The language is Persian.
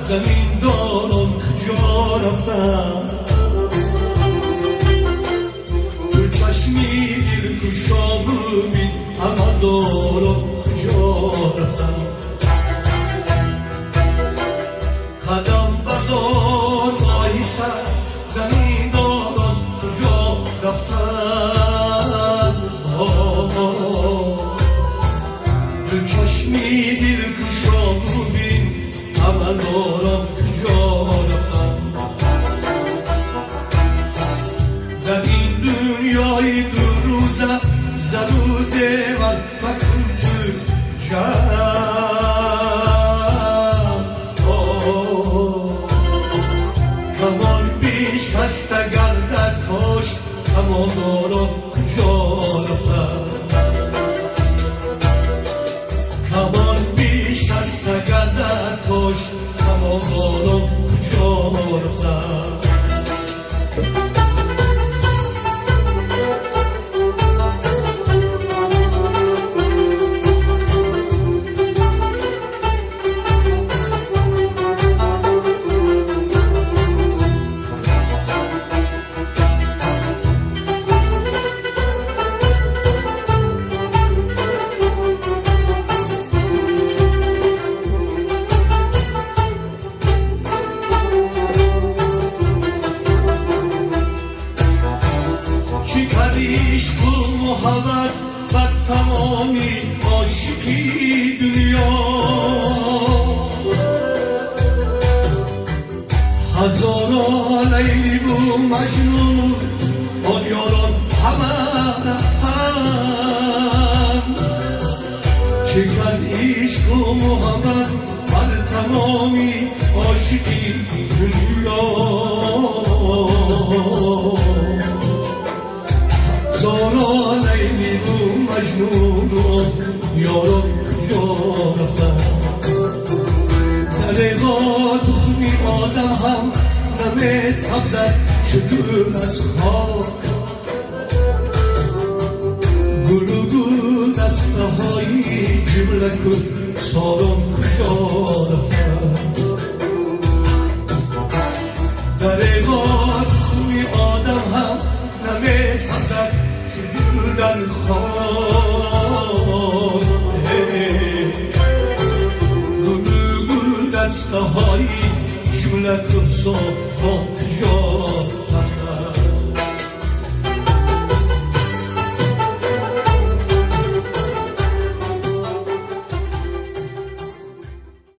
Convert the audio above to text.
زمین دارم کجا رفتم تو چشمی دل کشا ببین همه دارم کجا رفتم قدم بردار آهسته زمین دارم کجا رفتم تو چشمی دل کشا ببین همه دارم کجا رفتم در این دنیای دو روزه زروزه من مکن تو جمع کمان بیش هسته گرده کاش کمان دارم کجا رفتم کمان بیش هسته گرده کاش کمان دارم کجا رفتم عشق و محبت بر تمامی عاشقی دنیا هزاران لیلی و مجنون آن یاران همه رفتن چه کرد عشق و محبت بر تمامی عاشقی دنیا زارا لیلی و مجنون و یاران کجا رفتن دریغا تخمی آدم هم نمه سبزد شدون از خاک گل و گل دسته های جمله کن ساران کجا رفتن دریغا تخمی آدم هم نمه سبزد در خواهد گل گل دسته های جمله کن ساران کجا